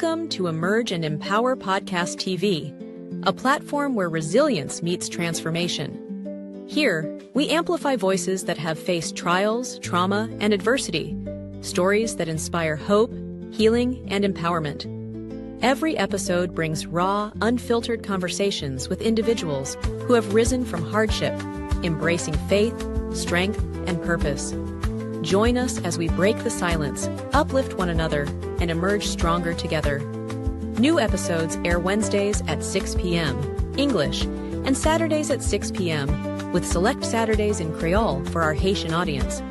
Welcome to Emerge and Empower Podcast TV, a platform where resilience meets transformation. Here, we amplify voices that have faced trials, trauma, and adversity, stories that inspire hope, healing, and empowerment. Every episode brings raw, unfiltered conversations with individuals who have risen from hardship, embracing faith, strength, and purpose. Join us as we break the silence, uplift one another, and emerge stronger together. New episodes air Wednesdays at 6 p.m. English and Saturdays at 6 p.m. with select Saturdays in Creole for our Haitian audience.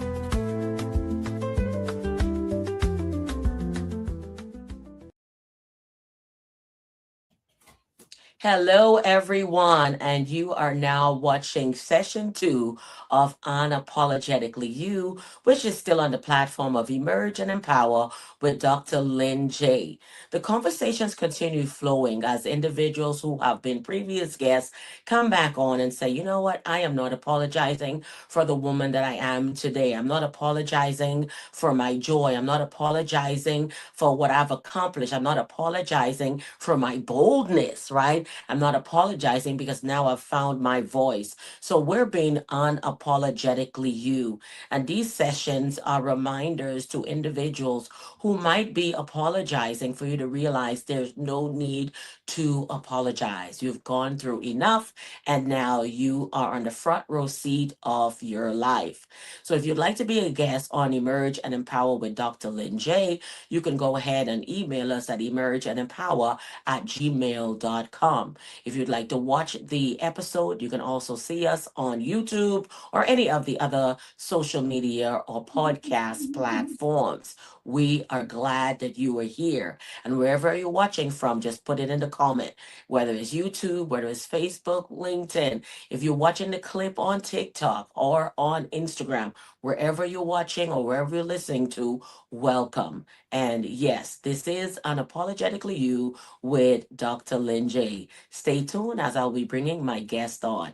Hello, everyone, and you are now watching session 2 of Unapologetically You, which is still on the platform of Emerge and Empower with Dr. LinJ. The conversations continue flowing as individuals who have been previous guests come back on and say, you know what, I am not apologizing for the woman that I am today. I'm not apologizing for my joy. I'm not apologizing for what I've accomplished. I'm not apologizing for my boldness, right? I'm not apologizing because now I've found my voice. So we're being unapologetically you. And these sessions are reminders to individuals who might be apologizing for you to realize there's no need to apologize. You've gone through enough and now you are on the front row seat of your life. So if you'd like to be a guest on Emerge and Empower with Dr. LinJ, you can go ahead and email us at emergeandempower@gmail.com. If you'd like to watch the episode, you can also see us on YouTube or any of the other social media or podcast platforms. We are glad that you are here. And wherever you're watching from, just put it in the comment, whether it's YouTube, whether it's Facebook, LinkedIn. If you're watching the clip on TikTok or on Instagram, wherever you're watching or wherever you're listening to, welcome. And yes, this is Unapologetically You with Dr. LinJ. Stay tuned as I'll be bringing my guest on.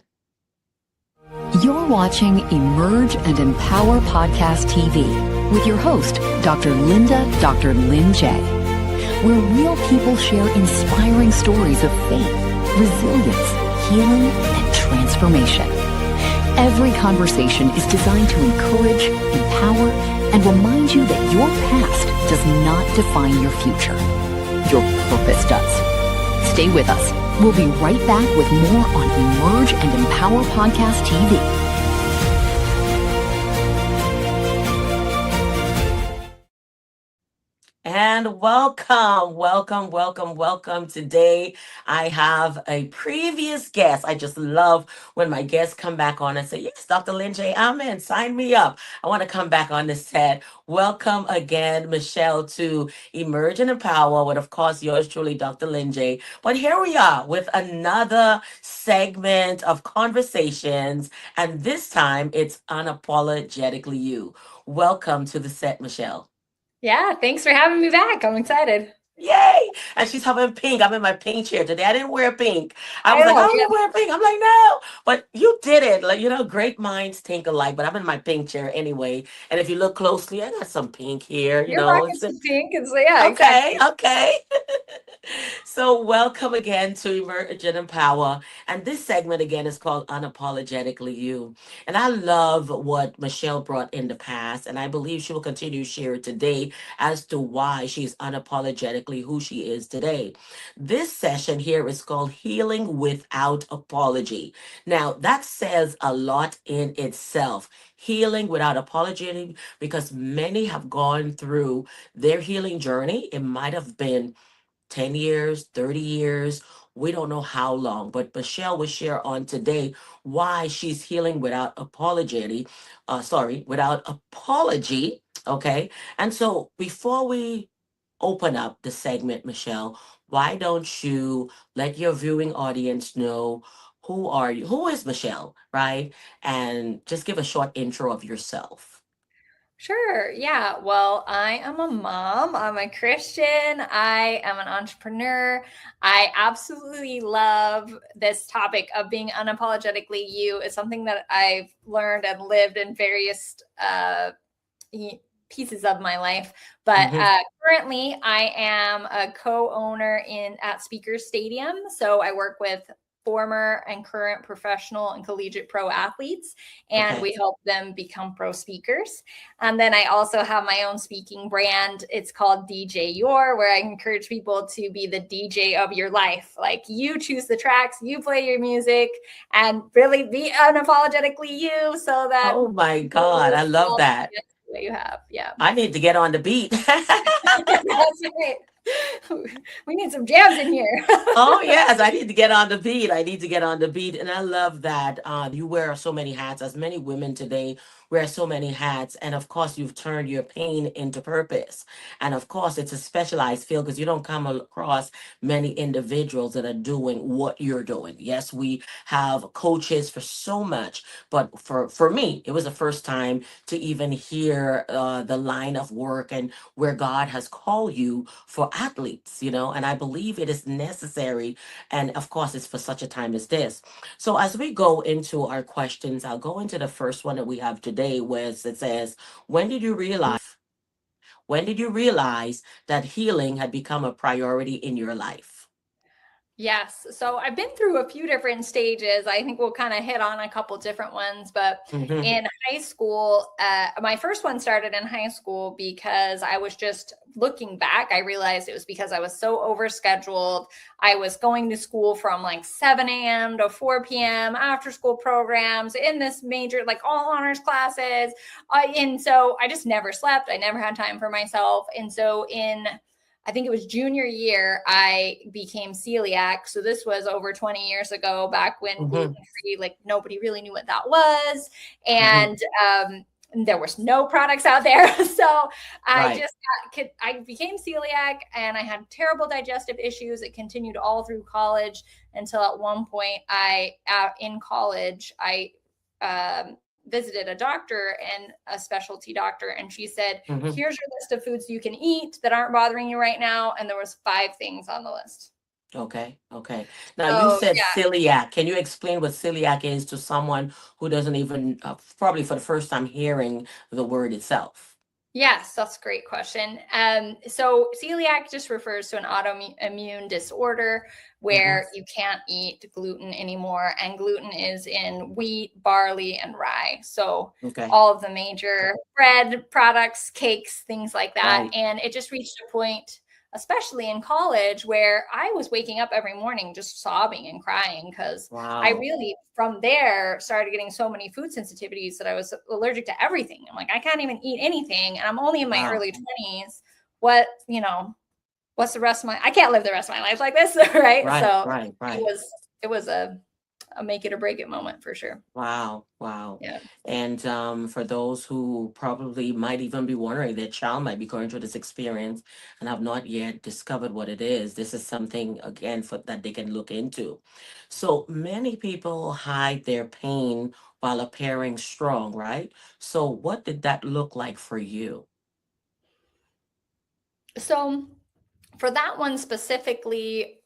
You're watching Emerge and Empower Podcast TV with your host, Dr. Dr. LinJ, where real people share inspiring stories of faith, resilience, healing, and transformation. Every conversation is designed to encourage, empower, and remind you that your past does not define your future. Your purpose does. Stay with us. We'll be right back with more on Emerge and Empower Podcast TV. And welcome. Today, I have a previous guest. I just love when my guests come back on and say, yes, Dr. LinJ, I'm in, sign me up. I want to come back on the set. Welcome again, Michele, to Emerge and Empower with, of course, yours truly, Dr. LinJ. But here we are with another segment of conversations. And this time, it's Unapologetically You. Welcome to the set, Michele. Yeah, thanks for having me back. I'm excited. Yay! And she's having pink. I'm in my pink chair today. I didn't wear pink. I was like, know, I'm gonna wear pink. I'm like, no. But you did it. Like, great minds think alike. But I'm in my pink chair anyway. And if you look closely, I got some pink here. You're rocking some pink. And so, yeah, okay, exactly. okay. So welcome again to Emerge and Empower. And this segment again is called Unapologetically You. And I love what Michele brought in the past, and I believe she will continue to share it today as to why she's unapologetically who she is today. This session here is called Healing Without Apology. Now, that says a lot in itself. Healing without apology, because many have gone through their healing journey. It might have been 10 years, 30 years. We don't know how long, but Michele will share on today why she's healing without apology. Without apology. Okay. And so before we open up the segment, Michele, why don't you let your viewing audience know who are you? Who is Michele, right? And just give a short intro of yourself. Sure. Yeah. Well, I am a mom. I'm a Christian. I am an entrepreneur. I absolutely love this topic of being unapologetically you. It's something that I've learned and lived in various pieces of my life. But currently I am a co-owner at Speaker Stadium. So I work with former and current professional and collegiate pro athletes, and we help them become pro speakers. And then I also have my own speaking brand. It's called DJ Your, where I encourage people to be the DJ of your life. Like, you choose the tracks, you play your music, and really be unapologetically you, so that Oh my God, I love that. that you have. Yeah. I need to get on the beat. That's right. We need some jams in here. Oh yes, I need to get on the beat. I need to get on the beat. And I love that you wear so many hats. As many women today wear so many hats. And of course, you've turned your pain into purpose. And of course, it's a specialized field because you don't come across many individuals that are doing what you're doing. Yes, we have coaches for so much. But for me, it was the first time to even hear the line of work and where God has called you for athletes, and I believe it is necessary. And of course, it's for such a time as this. So as we go into our questions, I'll go into the first one that we have today, where it says, when did you realize that healing had become a priority in your life? Yes. So I've been through a few different stages. I think we'll kind of hit on a couple different ones. But in high school, my first one started in high school because I was just looking back. I realized it was because I was so overscheduled. I was going to school from like 7 a.m. to 4 p.m. after school programs in this major, like all honors classes. And so I just never slept. I never had time for myself. And so I think it was junior year, I became celiac. So this was over 20 years ago, back when gluten-free, like nobody really knew what that was. And there was no products out there. So I became celiac, and I had terrible digestive issues. It continued all through college until at one point in college, I visited a doctor, and a specialty doctor, and she said, here's your list of foods you can eat that aren't bothering you right now. And there was 5 things on the list. Okay. Now, you said celiac. Can you explain what celiac is to someone who doesn't even, probably for the first time hearing the word itself? Yes, that's a great question. So celiac just refers to an autoimmune disorder where you can't eat gluten anymore. And gluten is in wheat, barley, and rye. So all of the major bread products, cakes, things like that. And it just reached a point, especially in college, where I was waking up every morning just sobbing and crying because I really, from there, started getting so many food sensitivities that I was allergic to everything. I'm like, I can't even eat anything, and I'm only in my early 20s. What's the rest of I can't live the rest of my life like this, right? It was a make it or break it moment for sure. Wow. Yeah. And for those who probably might even be wondering, their child might be going through this experience and have not yet discovered what it is, this is something, again, that they can look into. So many people hide their pain while appearing strong, right? So what did that look like for you? So for that one specifically,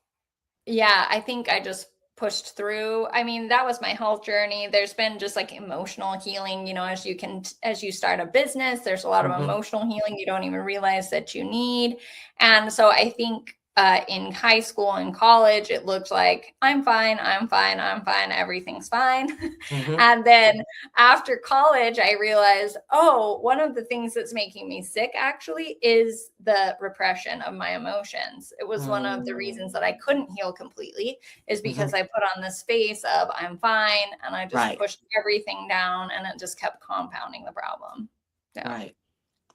I think I just pushed through. I mean, that was my health journey. There's been just like emotional healing, as you start a business, there's a lot of emotional healing you don't even realize that you need. And so I think in high school and college, it looked like I'm fine, everything's fine. And then after college, I realized, one of the things that's making me sick actually is the repression of my emotions. It was one of the reasons that I couldn't heal completely, is because I put on this face of I'm fine, and I just pushed everything down, and it just kept compounding the problem. Yeah. Right.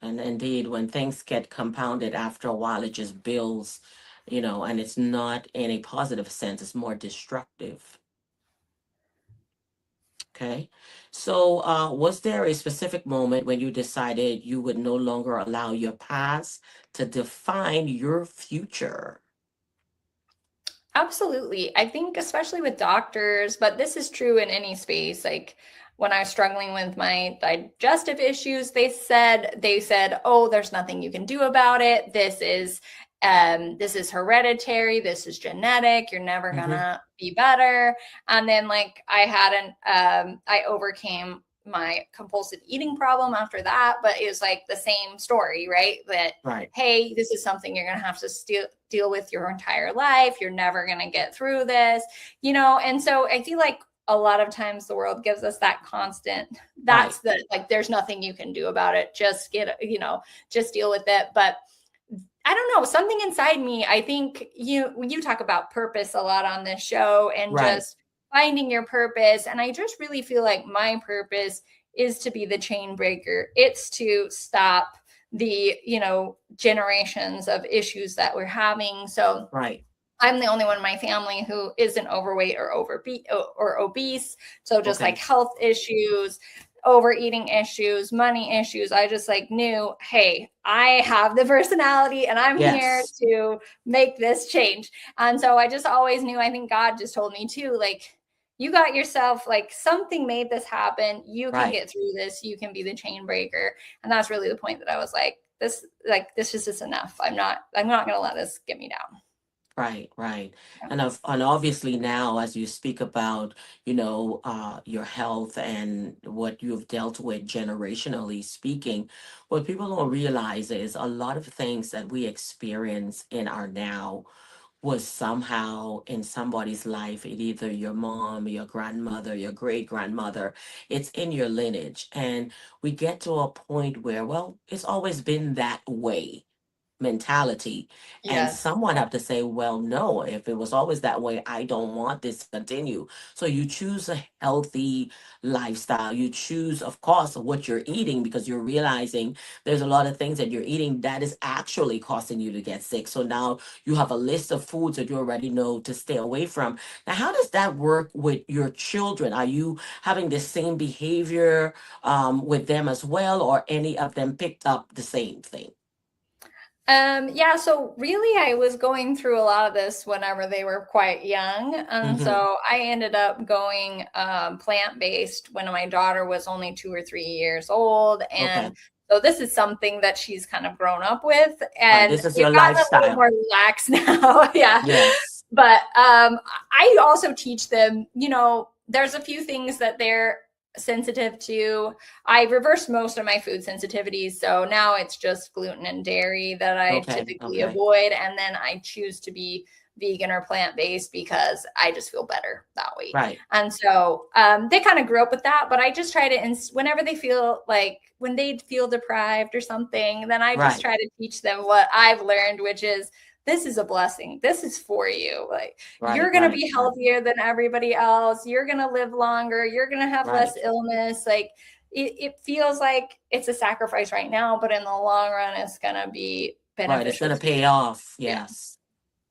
And indeed, when things get compounded after a while, it just builds, and it's not in a positive sense, it's more destructive. Okay. So was there a specific moment when you decided you would no longer allow your past to define your future? Absolutely. I think especially with doctors, but this is true in any space. Like when I was struggling with my digestive issues, they said, oh, there's nothing you can do about it. This is hereditary. This is genetic. You're never gonna be better. And then I overcame my compulsive eating problem after that, but it was like the same story, right? That, Right. hey, this is something you're going to have to deal with your entire life. You're never going to get through this, And so I feel like a lot of times the world gives us that constant, that's like, there's nothing you can do about it. Just just deal with it. But I don't know, something inside me, I think you talk about purpose a lot on this show, and just finding your purpose. And I just really feel like my purpose is to be the chain breaker. It's to stop the, generations of issues that we're having. So I'm the only one in my family who isn't overweight or obese. So just like health issues, overeating issues, money issues, I just like knew, hey, I have the personality and I'm here to make this change. And so I just always knew, I think God just told me too, like, you got yourself, like, something made this happen. You can get through this. You can be the chain breaker. And that's really the point that I was like, this just is enough. I'm not going to let this get me down. Right. And obviously now, as you speak about, your health and what you've dealt with generationally speaking, what people don't realize is a lot of things that we experience in our now was somehow in somebody's life, either your mom, your grandmother, your great grandmother. It's in your lineage. And we get to a point where, well, it's always been that way mentality. And someone have to say, well, no, if it was always that way, I don't want this to continue. So you choose a healthy lifestyle. You choose, of course, what you're eating, because you're realizing there's a lot of things that you're eating that is actually causing you to get sick. So now you have a list of foods that you already know to stay away from. Now, how does that work with your children? Are you having the same behavior with them as well, or any of them picked up the same thing? So really I was going through a lot of this whenever they were quite young. And so I ended up going plant-based when my daughter was only 2 or 3 years old. And so this is something that she's kind of grown up with. And this is we've your gotten lifestyle. a little more relaxed now. Yes. But I also teach them, there's a few things that they're sensitive to. I reversed most of my food sensitivities, so now it's just gluten and dairy that I typically avoid, and then I choose to be vegan or plant-based because I just feel better that way. And so they kind of grew up with that, but I just try to whenever they feel like, when they feel deprived or something, then I just try to teach them what I've learned, which is, this is a blessing. This is for you. Like, you're going to be healthier than everybody else. You're going to live longer. You're going to have less illness. Like, it feels like it's a sacrifice right now, but in the long run, it's going to be beneficial. It's going to pay off. Yes.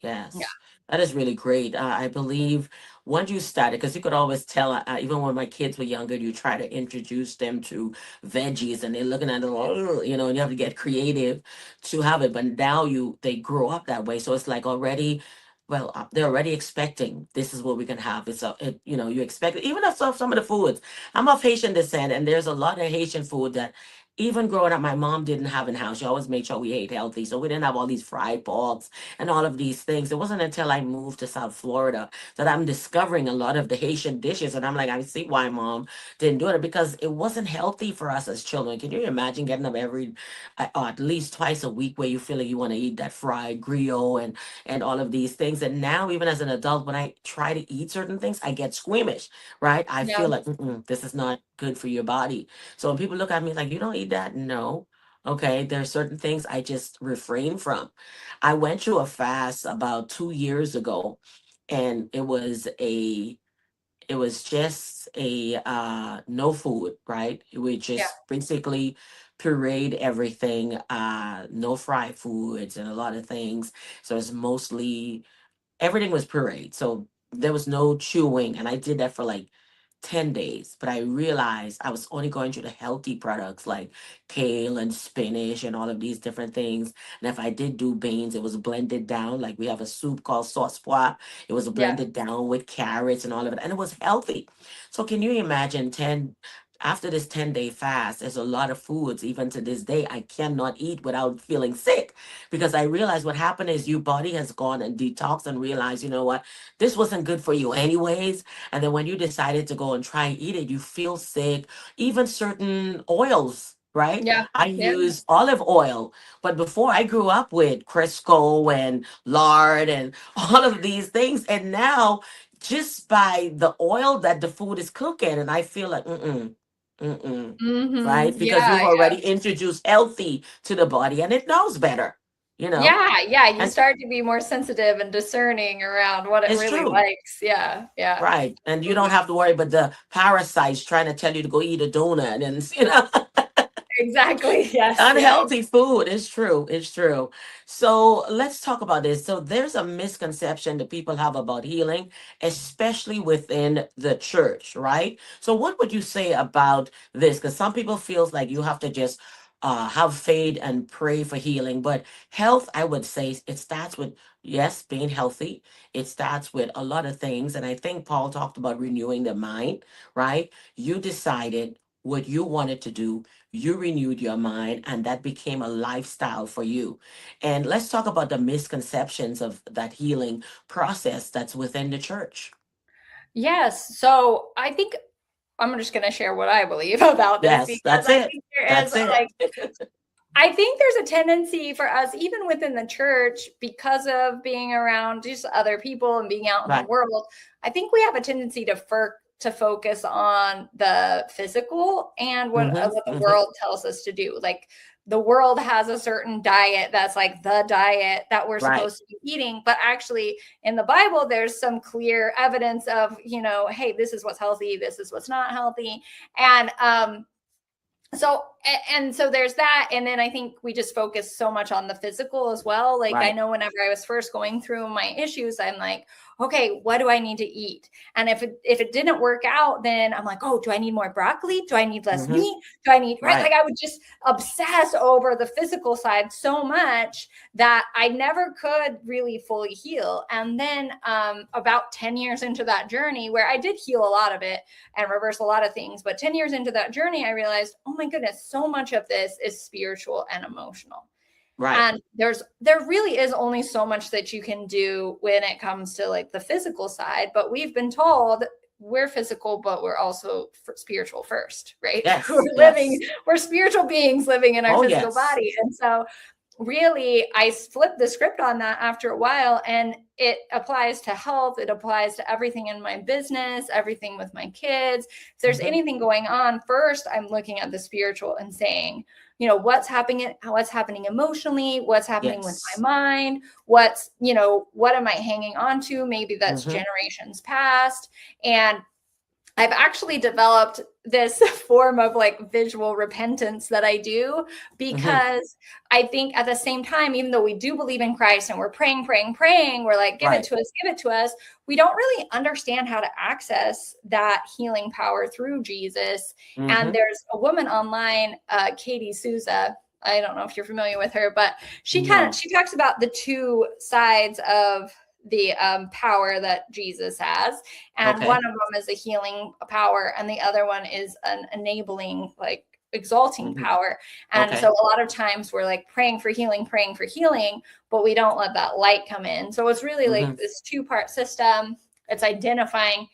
That is really great. I believe once you started, because you could always tell, even when my kids were younger, you try to introduce them to veggies and they're looking at it, and you have to get creative to have it. But now they grow up that way. So it's like already, well, they're already expecting this is what we can have. You expect it. Even some of the foods. I'm of Haitian descent, and there's a lot of Haitian food that even growing up, my mom didn't have in house. She always made sure we ate healthy. So we didn't have all these fried porks and all of these things. It wasn't until I moved to South Florida that I'm discovering a lot of the Haitian dishes. And I'm like, I see why mom didn't do it, because it wasn't healthy for us as children. Can you imagine getting up at least twice a week where you feel like you want to eat that fried griot and all of these things? And now, even as an adult, when I try to eat certain things, I get squeamish, right? I feel like, this is not good for your body. So when people look at me like, you don't eat that? No. Okay, there are certain things I just refrain from. I went through a fast about 2 years ago, and it was just a no food, right? We just basically pureed everything, no fried foods and a lot of things. So it's mostly everything was pureed. So there was no chewing, and I did that for like 10 days, but I realized I was only going to the healthy products like kale and spinach and all of these different things. And if I did do beans, it was blended down. Like we have a soup called sauce pois. It was blended down with carrots and all of it, and it was healthy. So can you imagine after this 10-day fast, there's a lot of foods, even to this day, I cannot eat without feeling sick, because I realized what happened is your body has gone and detoxed and realized, you know what, this wasn't good for you anyways. And then when you decided to go and try and eat it, you feel sick. Even certain oils, right? Yeah. I Yeah. use olive oil, but before I grew up with Crisco and lard and all of these things. And now just by the oil that the food is cooking, and I feel like, right? Because Yeah. we've already introduced healthy to the body and it knows better, you know? Yeah. Yeah. You And start to be more sensitive and discerning around what it it's really true. likes. Yeah. Yeah. Right. And you don't Absolutely. have to worry about the parasites trying to tell you to go eat a donut and, you know. Exactly. Yes. Yeah. Unhealthy food. It's true. It's true. So let's talk about this. So there's a misconception that people have about healing, especially within the church, right? So what would you say about this? Because some people feels like you have to just have faith and pray for healing, but health, I would say, it starts with, yes, being healthy. It starts with a lot of things, and I think Paul talked about renewing the mind, right? You decided what you wanted to do, you renewed your mind, and that became a lifestyle for you. And let's talk about the misconceptions of that healing process that's within the church. Yes. So I think I'm just going to share what I believe about this, Yes, because that's I it. think there is That's it. like, I think there's a tendency for us, even within the church, because of being around just other people and being out in the Right. world. I think we have a tendency to focus on the physical and what the world tells us to do. Like the world has a certain diet that's like the diet that we're Right. supposed to be eating, but actually in the Bible, there's some clear evidence of, hey, this is what's healthy, this is what's not healthy, and so there's that. And then I think we just focus so much on the physical as well. Like I Right. know whenever I was first going through my issues, I'm like, okay, what do I need to eat? And if it didn't work out, then I'm like, oh, do I need more broccoli? Do I need less meat? Do I need, right? Right. Like I would just obsess over the physical side so much that I never could really fully heal. And then about 10 years into that journey, where I did heal a lot of it and reverse a lot of things, but 10 years into that journey, I realized, oh my goodness, so much of this is spiritual and emotional. Right. And there really is only so much that you can do when it comes to like the physical side, but we've been told we're physical, but we're also spiritual first, right? Yes. We're spiritual beings living in our physical body. And so really, I flipped the script on that after a while, and it applies to health. It applies to everything in my business, everything with my kids. If there's anything going on, first, I'm looking at the spiritual and saying, what's happening emotionally, what's happening with my mind, what am I hanging on to? Maybe that's generations past. And I've actually developed this form of like visual repentance that I do, because I think at the same time, even though we do believe in Christ and we're praying, we're like, give it to us. We don't really understand how to access that healing power through Jesus. And there's a woman online, Katie Souza. I don't know if you're familiar with her, but she talks about the two sides of the power that Jesus has. And one of them is a healing power, and the other one is an enabling, like exalting power. And so a lot of times we're like praying for healing, but we don't let that light come in. So it's really like this two-part system. It's identifying,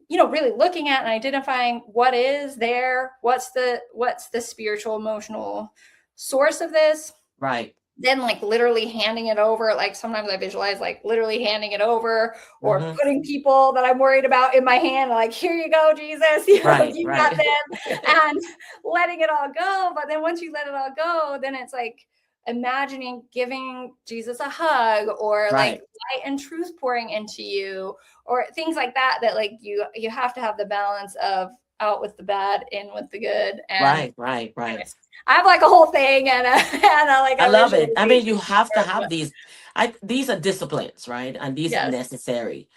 really looking at and identifying what is there, what's the spiritual, emotional source of this. Right. Then like literally handing it over. Like sometimes I visualize like literally handing it over, or putting people that I'm worried about in my hand, like, here you go, Jesus, you got them, and letting it all go. But then once you let it all go, then it's like imagining giving Jesus a hug, or like light and truth pouring into you, or things like that like you have to have the balance of out with the bad, in with the good. And right. I have like a whole thing, and like I love it. I mean, you have to have these. These are disciplines, right? And these are necessary.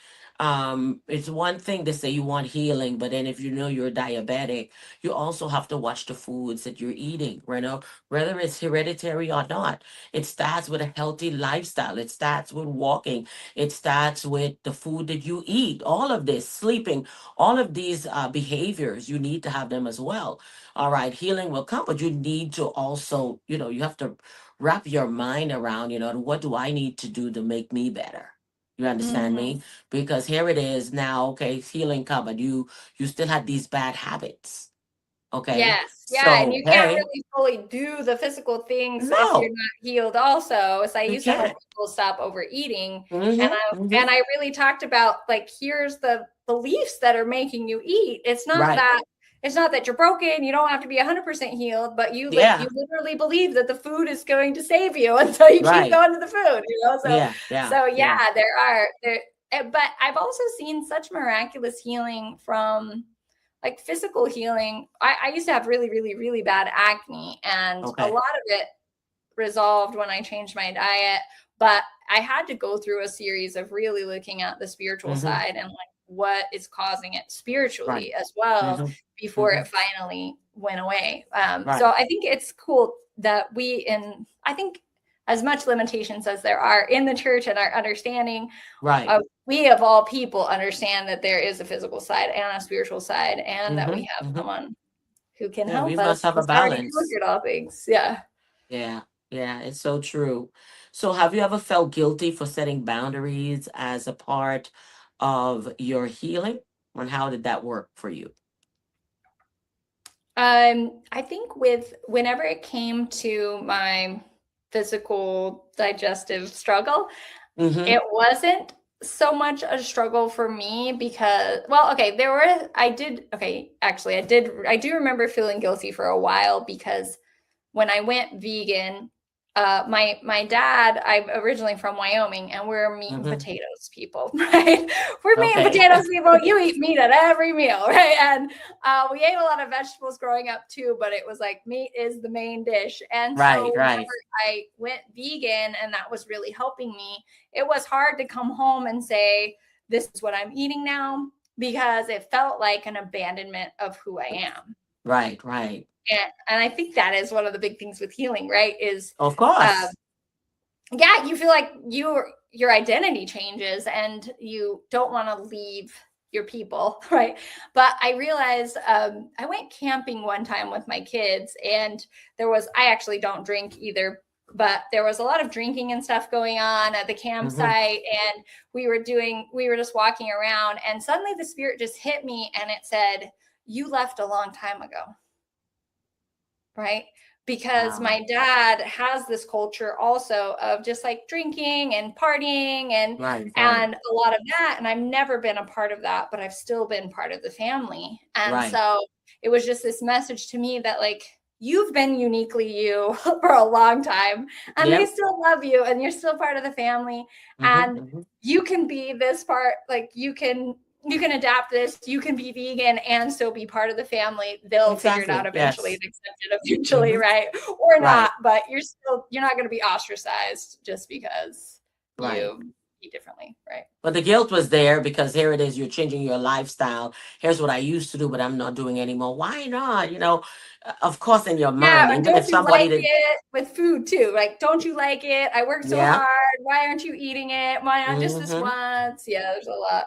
It's one thing to say you want healing, but then if you know you're diabetic, you also have to watch the foods that you're eating, you know, whether it's hereditary or not. It starts with a healthy lifestyle. It starts with walking. It starts with the food that you eat. All of this, sleeping, all of these behaviors, you need to have them as well. All right, healing will come, but you need to also, you know, you have to wrap your mind around, you know, what do I need to do to make me better? You understand Mhm. me? Because here it is now, okay, healing covered. You still had these bad habits. Okay. Yes. Yeah. And So you can't hey, really fully do the physical things if you're no, not healed also. So I you used to help can't. people stop overeating. And Mm-hmm. I Mm-hmm. and I really talked about like here's the beliefs that are making you eat. Right. It's not that you're broken, you don't have to be 100% healed, but you Yeah. literally believe that the food is going to save you and so you keep Right. going to the food, you know? Yeah. Yeah. So Yeah. yeah, but I've also seen such miraculous healing from like physical healing. I used to have really, really, really bad acne, and a Okay. lot of it resolved when I changed my diet. But I had to go through a series of really looking at the spiritual Mm-hmm. side and like what is causing it Right. spiritually as well Mm-hmm. before Mm-hmm. it finally went away. So Right. I think it's cool that I think as much limitations as there are in the church and our understanding, Right. we of all people understand that there is a physical side and a spiritual side, and that we Mm-hmm. have Mm-hmm. someone who can Yeah, we help must us have a who's already balance. conquered all things. Yeah. Yeah. Yeah, it's so true. So have you ever felt guilty for setting boundaries as a part of your healing? And how did that work for you? I think with whenever it came to my physical digestive struggle, Mm-hmm. it wasn't so much a struggle for me because, well, okay, I do remember feeling guilty for a while because when I went vegan, my dad, I'm originally from Wyoming, and we're meat and Mm-hmm. potatoes people, right? We're meat and Okay. potatoes people. You eat meat at every meal, right? And we ate a lot of vegetables growing up too, but it was like meat is the main dish. And so Right, right. whenever I went vegan, and that was really helping me, it was hard to come home and say, "This is what I'm eating now," because it felt like an abandonment of who I am. Right, right. And I think that is one of the big things with healing, right? Is Of uh, course. yeah, you feel like your identity changes and you don't want to leave your people, right? But I realized I went camping one time with my kids, and I actually don't drink either, but there was a lot of drinking and stuff going on at the Mm-hmm. campsite, and we were just walking around, and suddenly the spirit just hit me, and it said, "You left a long time ago." Right? Because Wow. my dad has this culture also of just like drinking and partying Right, right, and a lot of that, and I've never been a part of that, but I've still been part of the family. And right. so it was just this message to me that like you've been uniquely you for a long time, and they Yep. still love you, and you're still part of the family, Mm-hmm. and Mm-hmm. you can be this part, like you can adapt this, you can be vegan and still be part of the family. They'll figure it out Exactly. eventually Yes. and accept it eventually, Mm-hmm. right? Or Right, not, but you're not going to be ostracized just because right. you eat differently, right? But the guilt was there because here it is, you're changing your lifestyle. Here's what I used to do, but I'm not doing anymore. Why not? You know, of course, in your Yeah, mind, or even if don't you somebody like did, it with food too? Like, don't you like it? I worked so yeah. hard. Why aren't you eating it? Why not just this Mm-hmm. once? Yeah, there's a lot.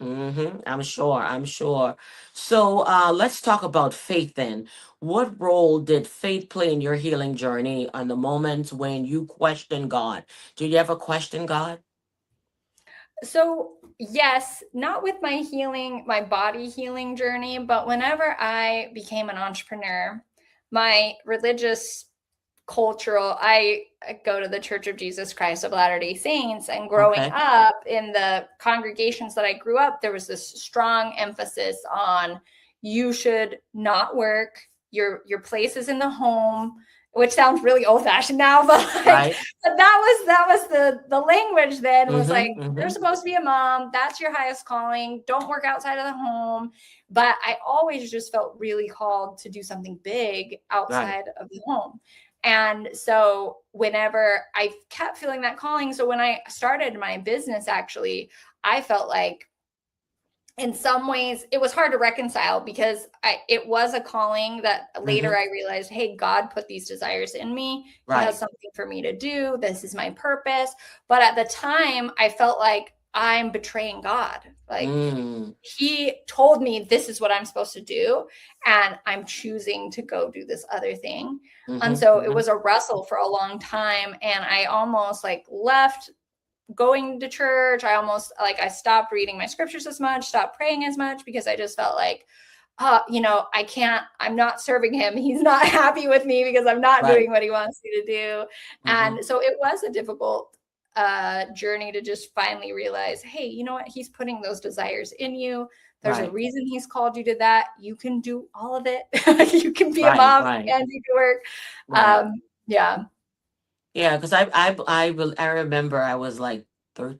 Mm-hmm. I'm sure. I'm sure. So let's talk about faith then. What role did faith play in your healing journey on the moments when you question God? Did you ever question God? So, yes, not with my body healing journey, but whenever I became an entrepreneur, my religious I go to the Church of Jesus Christ of Latter-day Saints, and growing Okay. up in the congregations that I grew up, there was this strong emphasis on you should not work, your place is in the home, which sounds really old-fashioned now, but like Right. but that was the language then, was like Mm-hmm. you're Mm-hmm. supposed to be a mom, that's your highest calling, don't work outside of the home. But I always just felt really called to do something big Right. outside of the home. And so whenever I kept feeling that calling, so when I started my business, actually, I felt like in some ways it was hard to reconcile because it was a calling that later I realized, hey, God put these desires in me. He has something for me to do. This is my purpose. But at the time I felt like I'm betraying God. Like he told me this is what I'm supposed to do, and I'm choosing to go do this other thing. And so it was a wrestle for a long time. And I almost like left going to church. I stopped reading my scriptures as much, stopped praying as much, because I just felt like, I'm not serving him. He's not happy with me because I'm not doing what he wants me to do. And so it was a difficult journey to just finally realize, hey, you know what? He's putting those desires in you. There's a reason he's called you to that. You can do all of it. You can be a mom and do the work. Yeah, because I remember I was like 12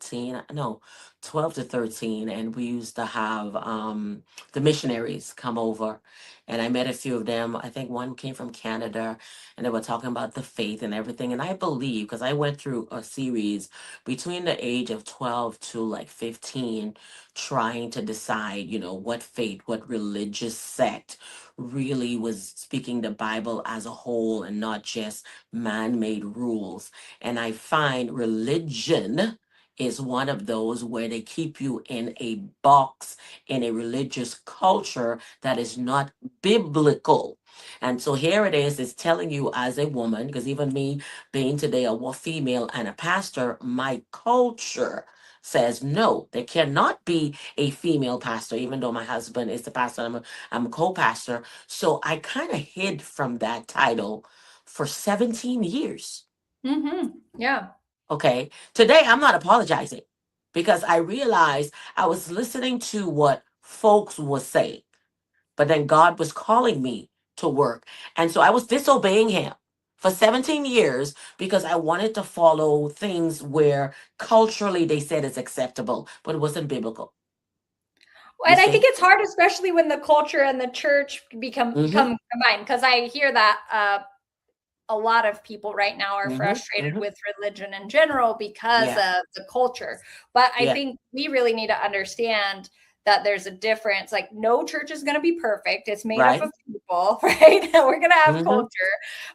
to 13, and we used to have the missionaries come over, and I met a few of them. I think one came from Canada, and they were talking about the faith and everything. And I believe, because I went through a series between the age of 12 to like 15, trying to decide, what faith, what religious sect really was speaking the Bible as a whole and not just man-made rules. And I find religion is one of those where they keep you in a box, in a religious culture that is not biblical. And so here it is, it's telling you as a woman, because even me being today a female and a pastor, my culture says no, there cannot be a female pastor, even though my husband is the pastor, I'm a co-pastor. So I kind of hid from that title for 17 years. Yeah. Okay. Today, I'm not apologizing, because I realized I was listening to what folks were saying, but then God was calling me to work. And so I was disobeying him for 17 years because I wanted to follow things where culturally they said it's acceptable, but it wasn't biblical. And I think it's hard, especially when the culture and the church become combined, because I hear that a lot of people right now are frustrated with religion in general because of the culture. But I think we really need to understand that there's a difference. Like, no church is going to be perfect. It's made up of people, right? We're going to have culture,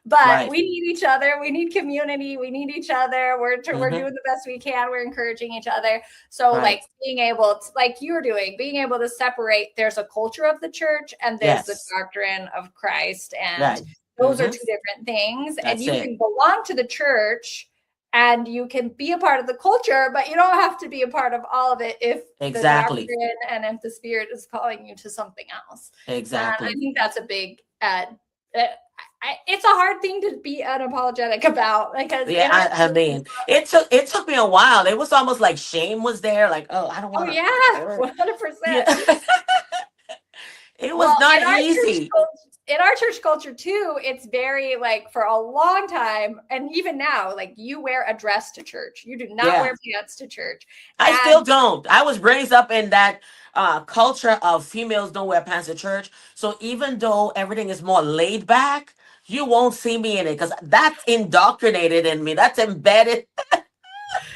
but we need each other. We need community. We need each other. We're doing the best we can. We're encouraging each other. So like being able to, like you're doing, being able to separate, there's a culture of the church and there's the doctrine of Christ. And those are two different things. And you can belong to the church and you can be a part of the culture, but you don't have to be a part of all of it if the doctrine and if the Spirit is calling you to something else. Exactly. I think that's a big, it's a hard thing to be unapologetic about, because I mean, it took me a while. It was almost like shame was there. Like, oh, I don't want to. 100%. It was not easy. In our church culture too, it's very like, for a long time, and even now, like, you wear a dress to church. You do not wear pants to church. I still don't. I was raised up in that culture of females don't wear pants to church. So even though everything is more laid back, you won't see me in it, because that's indoctrinated in me. That's embedded.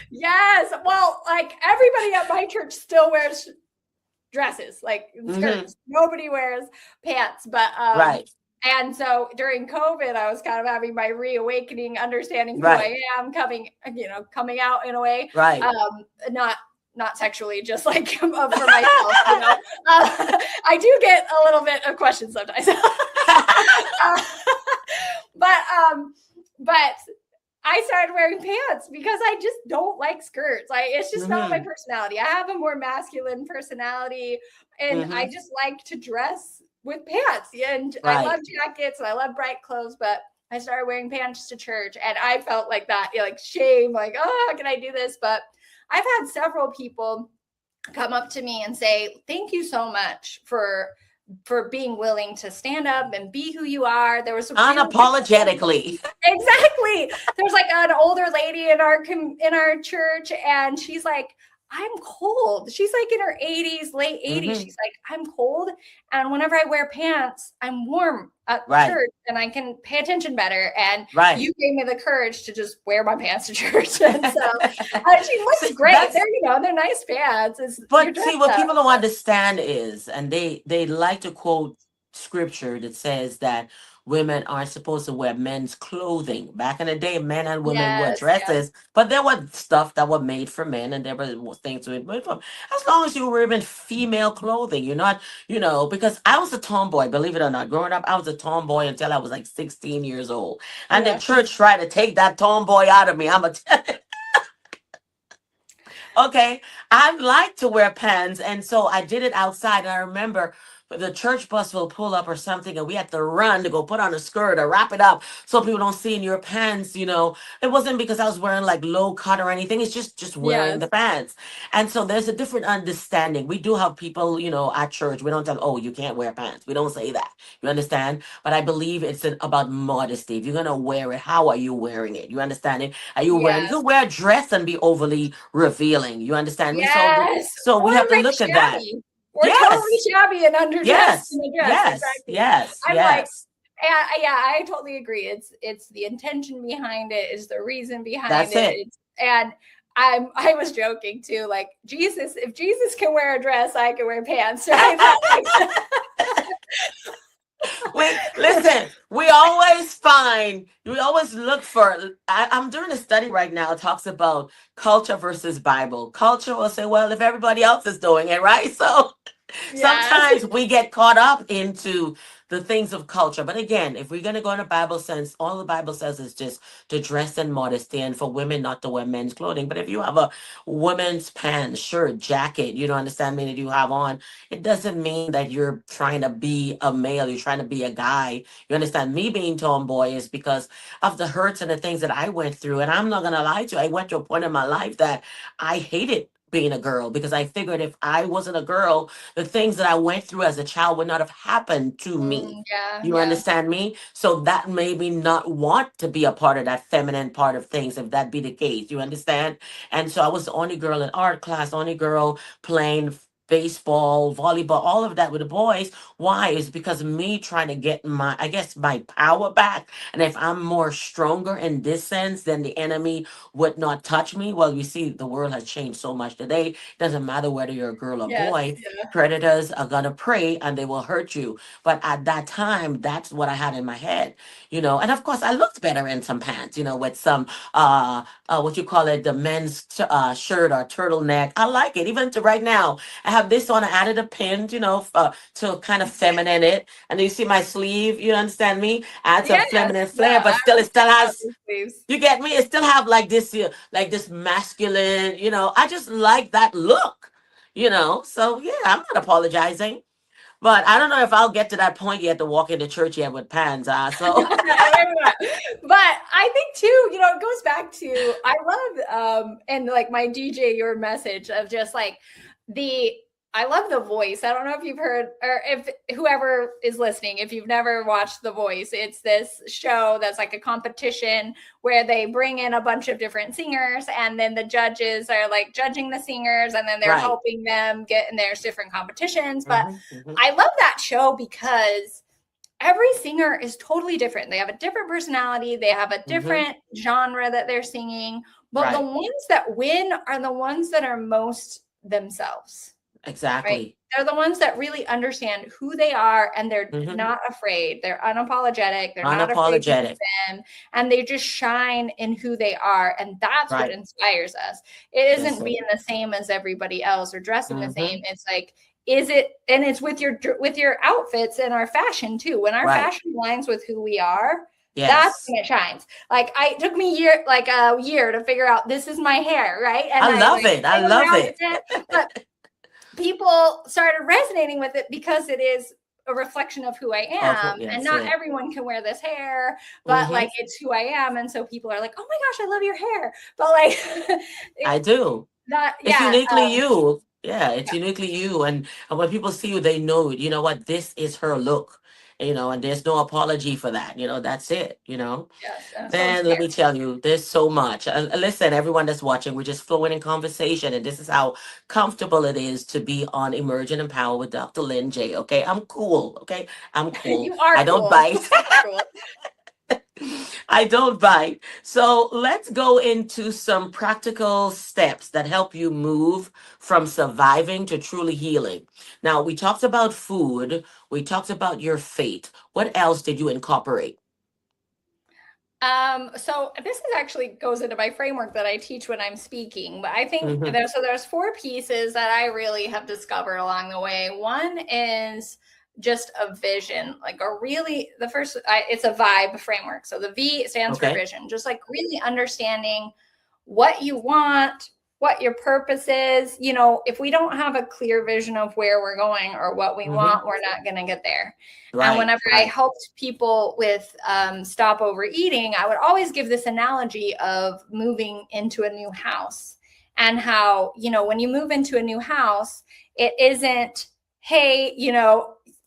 Yes. Well, like, everybody at my church still wears dresses, like skirts. Nobody wears pants, but and so during COVID, I was kind of having my reawakening, understanding who I am, coming out in a way, not sexually, just like for myself. I do get a little bit of questions sometimes, but I started wearing pants because I just don't like skirts. It's just not my personality. I have a more masculine personality, and I just like to dress with pants. And I love jackets and I love bright clothes, but I started wearing pants to church, and I felt like that, like shame, like, oh, how can I do this? But I've had several people come up to me and say, thank you so much for being willing to stand up and be who you are. There was unapologetically. Exactly. There's like an older lady in our church, and she's like, I'm cold. She's like in her 80s, late 80s. Mm-hmm. She's like, I'm cold. And whenever I wear pants, I'm warm at Right. church and I can pay attention better. And Right. you gave me the courage to just wear my pants to church. And so she looks See, great. that's, They're nice pants. You're but see, dressed what up. people don't understand is, and they like to quote scripture that says that women aren't supposed to wear men's clothing. Back in the day, men and women wore Yes. dresses, but there was stuff that were made for men, and there were things that were made for. As long as you were even female clothing, you're not, because I was a tomboy, believe it or not. Growing up, I was a tomboy until I was like 16 years old, and the Yeah. church tried to take that tomboy out of me. I'm a Okay, I like to wear pants, and so I did it outside. And I remember the church bus will pull up or something, and we had to run to go put on a skirt or wrap it up so people don't see in your pants. It wasn't because I was wearing like low cut or anything. It's just wearing Yes. the pants. And so there's a different understanding. We do have people, at church. We don't tell, oh, you can't wear pants. We don't say that. You understand? But I believe it's about modesty. If you're gonna wear it, how are you wearing it? You understand it? Are you wearing? You Yes. can wear a dress and be overly revealing. You understand me? Yes. So we Or have to like look at that. shabby. We're totally Yes, shabby and underdressed yes, in a dress. yes, Exactly. yes, I'm like, yes. yeah, I totally agree. It's the intention behind it, is the reason behind That's it. it. And I was joking too, like if Jesus can wear a dress, I can wear pants, right? Listen, we always look for. I'm doing a study right now. It talks about culture versus Bible. Culture will say, well, if everybody else is doing it, right? So Yes. sometimes we get caught up into the things of culture. But again, if we're going to go in a Bible sense, all the Bible says is just to dress in modesty and for women not to wear men's clothing. But if you have a woman's pants, shirt, jacket, you don't understand me, that you have on, it doesn't mean that you're trying to be a male, you're trying to be a guy. You understand me being tomboy is because of the hurts and the things that I went through. And I'm not going to lie to you, I went to a point in my life that I hated being a girl because I figured if I wasn't a girl, the things that I went through as a child would not have happened to me. Yeah, You yeah. understand me? So that made me not want to be a part of that feminine part of things, if that be the case. You understand? And so I was the only girl in art class, only girl playing baseball, volleyball, all of that with the boys. Why? Is because of me trying to get my power back. And if I'm more stronger in this sense, then the enemy would not touch me. Well, you see, the world has changed so much today. It doesn't matter whether you're a girl or Yes. boy. Yeah. Predators are gonna prey and they will hurt you. But at that time, that's what I had in my head, And of course, I looked better in some pants, with some what you call it, the men's shirt or turtleneck. I like it. Even to right now, I have this on. I added a pin, to kind of feminine it. And you see my sleeve. You understand me? Adds a Yes. feminine No, flair, but still, it still has. sleeves. You get me? It still have like this masculine. I just like that look. So yeah, I'm not apologizing. But I don't know if I'll get to that point yet to walk into church yet with pants. So But I think too, it goes back to, I love and like my DJ your message of just like I love The Voice. I don't know if you've heard, or if whoever is listening, if you've never watched The Voice, it's this show that's like a competition where they bring in a bunch of different singers, and then the judges are like judging the singers, and then they're right. helping them and there's different competitions. But Mm-hmm. I love that show because every singer is totally different. They have a different personality. They have a different genre that they're singing. But the ones that win are the ones that are most themselves. Exactly. Right? They're the ones that really understand who they are, and they're not afraid. They're unapologetic. They're not afraid to be them, and they just shine in who they are. And that's what inspires us. It isn't being the same as everybody else or dressing the same. It's like, and it's with your outfits and our fashion too. When our fashion aligns with who we are, that's when it shines. Like it took me a year to figure out this is my hair, right? And I love it. I love it. But people started resonating with it because it is a reflection of who I am. And not everyone can wear this hair, but like it's who I am. And so people are like, oh my gosh, I love your hair. But like I do. It's uniquely you. Yeah, it's uniquely you. And when people see you, they know, you know what, this is her look. and there's no apology for that. That's it. Yes, and so Man, let me tell you, there's so much. Listen, everyone that's watching, we're just flowing in conversation, and this is how comfortable it is to be on Emerge and Empower with Dr. LinJ. Okay, I'm cool. Okay, I'm cool. you are I don't cool. bite. Cool. I don't bite. So let's go into some practical steps that help you move from surviving to truly healing. Now, we talked about food. We talked about your fate. What else did you incorporate? So this is actually goes into my framework that I teach when I'm speaking, but I think Mm-hmm. there's four pieces that I really have discovered along the way. One is just a vision, like the first, it's a vibe framework. So the V stands for Okay. vision, just like really understanding what you want, what your purpose is. If we don't have a clear vision of where we're going or what we Mm-hmm. want, we're not going to get there. And Right. whenever I helped people with stop overeating, I would always give this analogy of moving into a new house and how, when you move into a new house, it isn't, hey,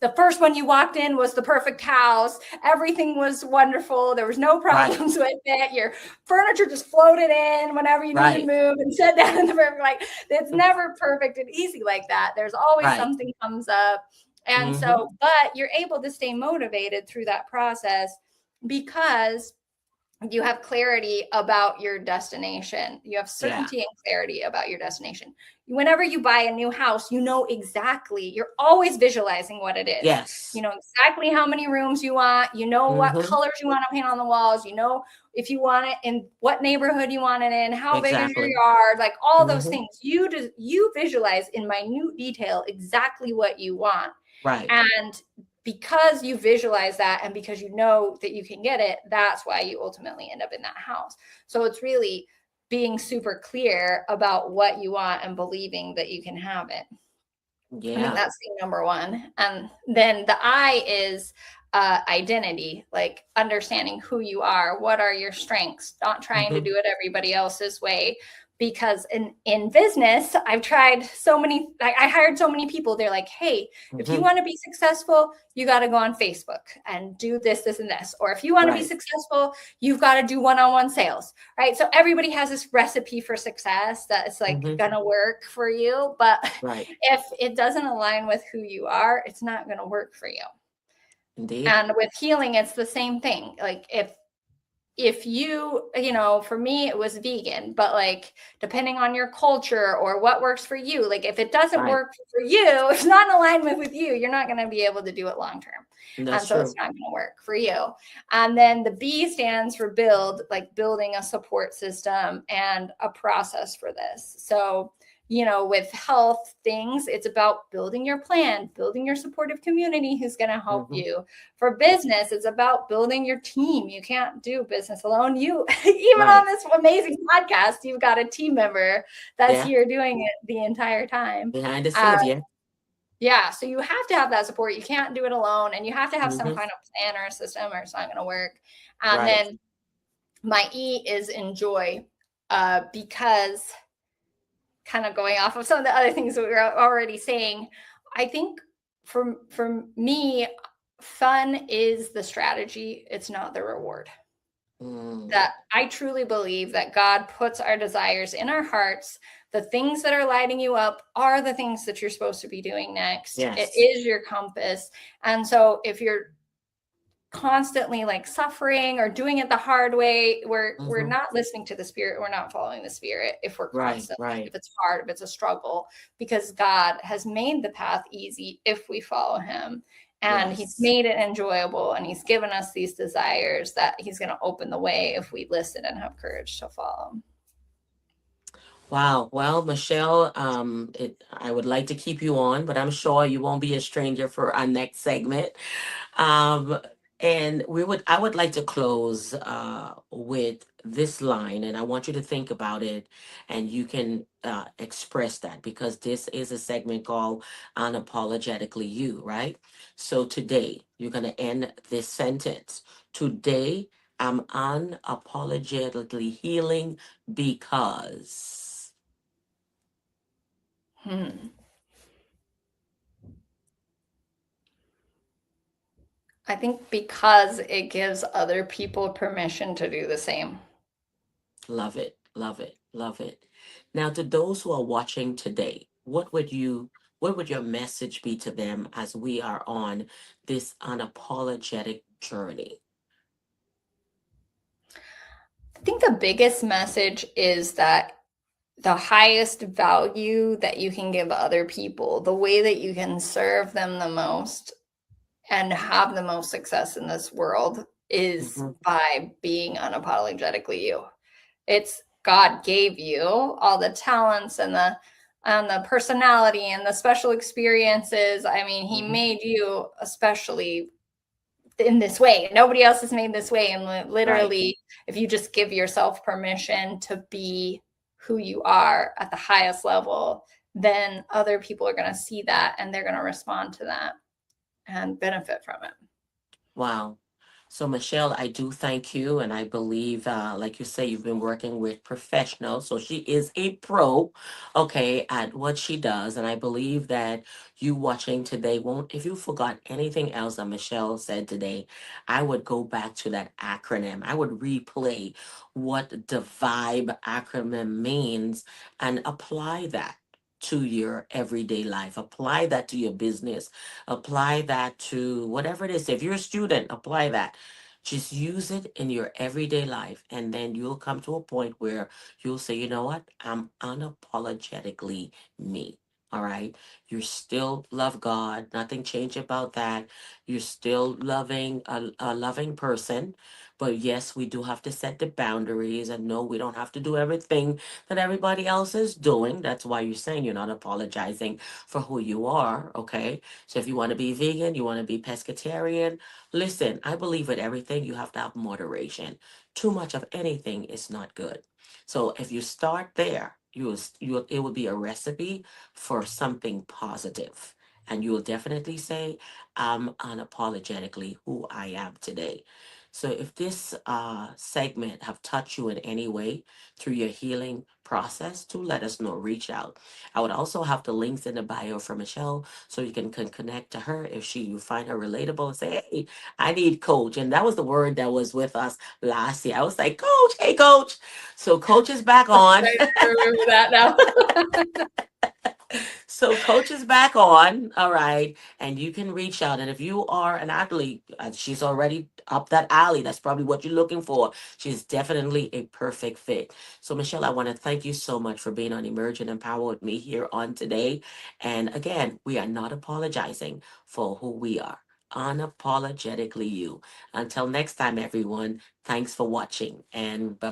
the first one you walked in was the perfect house. Everything was wonderful. There was no problems with it. Your furniture just floated in whenever you needed to move and sit down in the room. Like, it's never perfect and easy like that. There's always something comes up. And so, but you're able to stay motivated through that process because you have clarity about your destination. You have certainty and clarity about your destination. Whenever you buy a new house, exactly, you're always visualizing what it is. Yes. You know exactly how many rooms you want. You know what colors you want to paint on the walls. You know if you want it in what neighborhood you want it in, how big is your yard, like all those things. You visualize in minute detail exactly what you want. Right. And because you visualize that and because you know that you can get it, that's why you ultimately end up in that house. So it's really being super clear about what you want and believing that you can have it. Yeah. I think that's the number one. And then the I is identity, like understanding who you are. What are your strengths? Not trying to do it everybody else's way. Because in business, I've tried I hired so many people. They're like, hey, if you want to be successful, you got to go on Facebook and do this, and this. Or if you want to be successful, you've got to do one-on-one sales, right? So everybody has this recipe for success that it's like going to work for you. But if it doesn't align with who you are, it's not going to work for you. Indeed. And with healing, it's the same thing. Like if you, for me, it was vegan, but like, depending on your culture or what works for you, like if it doesn't work for you, it's not in alignment with you, you're not going to be able to do it long-term. And so it's not going to work for you. And then the B stands for build, like building a support system and a process for this. So, with health things, it's about building your plan, building your supportive community who's going to help you. For business, it's about building your team. You can't do business alone. You, even on this amazing podcast, you've got a team member that's here doing it the entire time. Behind the scenes, yeah. So you have to have that support. You can't do it alone. And you have to have some kind of plan or a system or it's not going to work. And then my E is enjoy because kind of going off of some of the other things that we were already saying, I think for me, fun is the strategy. It's not the reward. That I truly believe that God puts our desires in our hearts. The things that are lighting you up are the things that you're supposed to be doing next. It is your compass. And so if you're constantly like suffering or doing it the hard way, we're not listening to the Spirit, we're not following the Spirit if we're constantly, if it's hard, if it's a struggle, because God has made the path easy if we follow him, and he's made it enjoyable, and he's given us these desires that he's going to open the way if we listen and have courage to follow. Wow. Well, Michele, I would like to keep you on, but I'm sure you won't be a stranger for our next segment. And I would like to close with this line, and I want you to think about it, and you can express that, because this is a segment called Unapologetically You, right? So today, you're going to end this sentence. Today, I'm unapologetically healing because. I think because it gives other people permission to do the same. Love it, love it, love it. Now, to those who are watching today, what would your message be to them as we are on this unapologetic journey? I think the biggest message is that the highest value that you can give other people, the way that you can serve them the most and have the most success in this world is Hmm. by being unapologetically you. It's God gave you all the talents and the personality and the special experiences. I mean, he Hmm. made you especially in this way. Nobody else is made this way. And Right. literally, if you just give yourself permission to be who you are at the highest level, then other people are going to see that and they're going to respond to that and benefit from it. Wow. So, Michelle, I do thank you. And I believe, like you say, you've been working with professionals. So she is a pro, okay, at what she does. And I believe that you watching today won't, if you forgot anything else that Michelle said today, I would go back to that acronym. I would replay what the VIBE acronym means and apply that to your everyday life. Apply that to your business. Apply that to whatever it is. If you're a student, apply that. Just use it in your everyday life. And then you'll come to a point where you'll say, you know what? I'm unapologetically me. All right. You still love God. Nothing changed about that. You're still loving a loving person. But yes, we do have to set the boundaries and no, we don't have to do everything that everybody else is doing. That's why you're saying you're not apologizing for who you are. Okay. So if you want to be vegan, you want to be pescatarian, listen, I believe with everything you have to have moderation. Too much of anything is not good. So if you start there, you it will be a recipe for something positive. And you will definitely say, I'm unapologetically who I am today. So if this segment have touched you in any way through your healing process, to let us know, reach out. I would also have the links in the bio for Michelle so you can connect to her if you find her relatable and say, hey, I need coach. And that was the word that was with us last year. I was like, coach, hey, coach. So coach is back on. I remember that now. So coach is back on, all right, and you can reach out. And if you are an athlete, she's already up that alley. That's probably what you're looking for. She's definitely a perfect fit. So Michelle, I want to thank you so much for being on Emerge and Empower with me here on today. And again, we are not apologizing for who we are. Unapologetically you. Until next time, everyone. Thanks for watching, and bye.